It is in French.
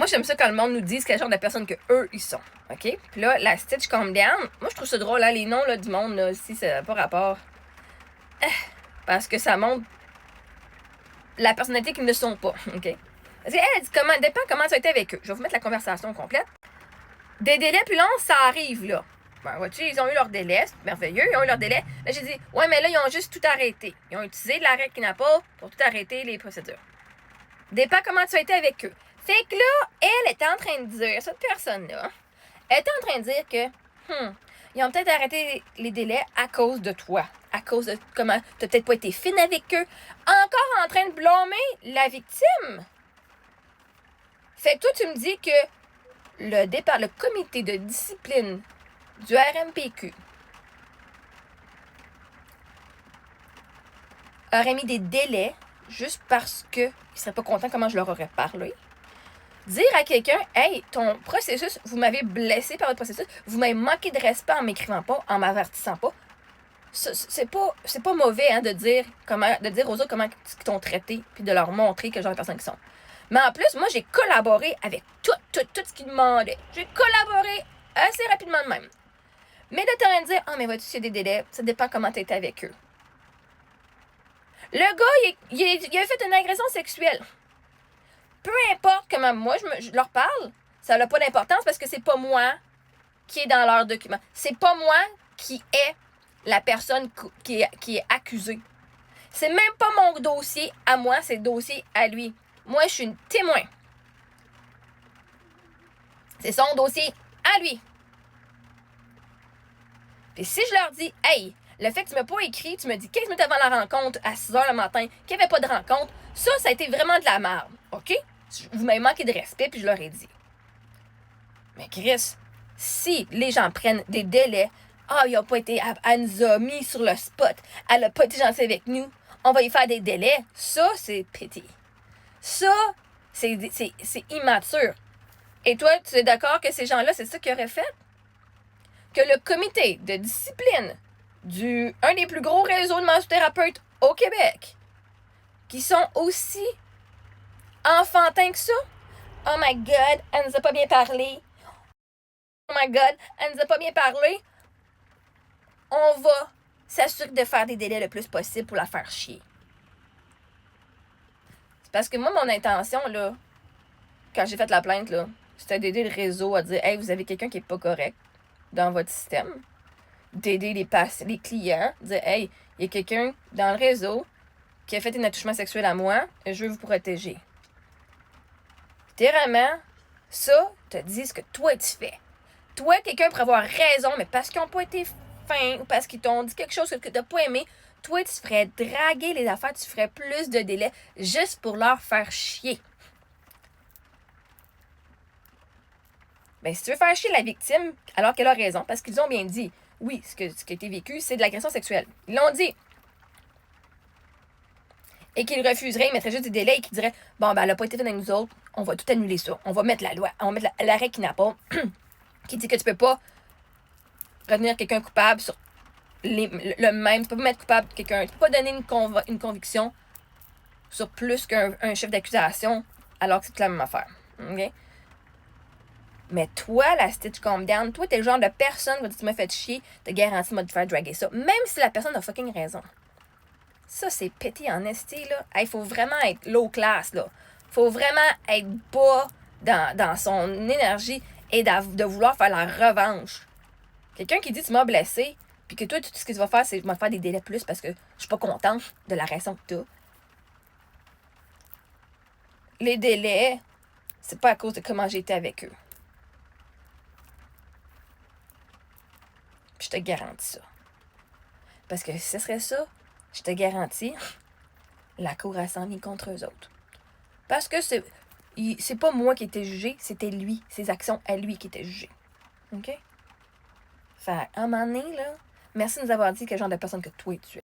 moi, j'aime ça quand le monde nous dit quel genre de personnes que eux ils sont. OK? Puis là, la Stitch Calm Down, moi, je trouve ça drôle, là, les noms là, du monde, là, si ça n'a pas rapport. Parce que ça montre la personnalité qu'ils ne sont pas. OK? Parce qu'elle dit dépend comment tu as été avec eux. Je vais vous mettre la conversation complète. Des délais plus longs, ça arrive, là. Ben, vois-tu, ils ont eu leur délai, c'est merveilleux, ils ont eu leur délai. Là, j'ai dit, ouais, mais là, ils ont juste tout arrêté. Ils ont utilisé l'arrêt qui n'a pas pour tout arrêter les procédures. Dépend comment tu as été avec eux. Fait que là, elle était en train de dire, cette personne-là, elle était en train de dire que, ils ont peut-être arrêté les délais à cause de toi. À cause de comment tu n'as peut-être pas été fine avec eux. Encore en train de blâmer la victime. Fait que toi, tu me dis que le comité de discipline du RMPQ aurait mis des délais juste parce qu'ils ne seraient pas contents comment je leur aurais parlé. Dire à quelqu'un, hey, ton processus, vous m'avez blessé par votre processus, vous m'avez manqué de respect en m'écrivant pas, en m'avertissant pas. C'est pas mauvais hein, de dire aux autres comment ils t'ont traité, puis de leur montrer quel genre de personnes ils sont. Mais en plus, moi, j'ai collaboré avec tout ce qu'ils demandaient. J'ai collaboré assez rapidement de même. Mais de te dire, mais vois-tu, c'est des délais, ça dépend comment tu étais avec eux. Le gars, il a fait une agression sexuelle. Peu importe comment moi je leur parle, ça n'a pas d'importance parce que c'est pas moi qui est dans leur document. C'est pas moi qui est la personne qui est accusée. C'est même pas mon dossier à moi, c'est le dossier à lui. Moi, je suis une témoin. C'est son dossier à lui. Puis si je leur dis, hey, le fait que tu m'as pas écrit, tu me dis 15 minutes avant la rencontre, à 6 h le matin, qu'il n'y avait pas de rencontre, ça a été vraiment de la merde. OK? Vous m'avez manqué de respect, puis je leur ai dit. Mais Chris, si les gens prennent des délais, il a pas été, elle nous a mis sur le spot, elle a pas été gentille avec nous, on va y faire des délais, ça, c'est petit. Ça, c'est immature. Et toi, tu es d'accord que ces gens-là, c'est ça qu'ils auraient fait? Que le comité de discipline un des plus gros réseaux de massothérapeutes au Québec, qui sont aussi enfantins que ça, oh my God, elle nous a pas bien parlé. Oh my God, elle nous a pas bien parlé. On va s'assurer de faire des délais le plus possible pour la faire chier. C'est parce que moi, mon intention, là, quand j'ai fait la plainte, là, c'était d'aider le réseau à dire, hey, vous avez quelqu'un qui est pas correct dans votre système. D'aider les clients, dire, hey, il y a quelqu'un dans le réseau qui a fait un attouchement sexuel à moi et je veux vous protéger. Littéralement, ça te dit ce que toi tu fais. Toi, quelqu'un pourrait avoir raison, mais parce qu'ils n'ont pas été fins ou parce qu'ils t'ont dit quelque chose que tu n'as pas aimé, toi, tu ferais draguer les affaires, tu ferais plus de délais juste pour leur faire chier. Ben, si tu veux faire chier la victime, alors qu'elle a raison, parce qu'ils ont bien dit, oui, ce qui a été vécu, c'est de l'agression sexuelle. Ils l'ont dit. Et qu'ils refuseraient, ils mettraient juste des délais et qu'ils diraient, bon, ben, elle n'a pas été faite avec nous autres, on va tout annuler ça. On va mettre la loi, on va mettre l'arrêt qui n'a pas, qui dit que tu peux pas retenir quelqu'un coupable sur le même, tu peux pas mettre coupable quelqu'un, tu peux pas donner une conviction sur plus qu'un chef d'accusation alors que c'est toute la même affaire. OK? Mais toi, la Stitch Calm Down, toi, t'es le genre de personne qui dit tu m'as fait chier, te garantis de te faire draguer ça. Même si la personne a fucking raison. Ça, c'est pété en esti, là. Il faut vraiment être low class, là. Faut vraiment être bas dans son énergie et de vouloir faire la revanche. Quelqu'un qui dit tu m'as blessé, puis que toi, tout ce que tu vas faire, c'est me faire des délais plus parce que je suis pas contente de la raison que t'as. Les délais, c'est pas à cause de comment j'ai été avec eux. Je te garantis ça. Parce que si ce serait ça, je te garantis, la cour a s'en mis contre eux autres. Parce que c'est pas moi qui étais jugé, c'était lui, ses actions à lui qui étaient jugées. OK? Fait, à un moment donné, là, merci de nous avoir dit quel genre de personne que toi tu es.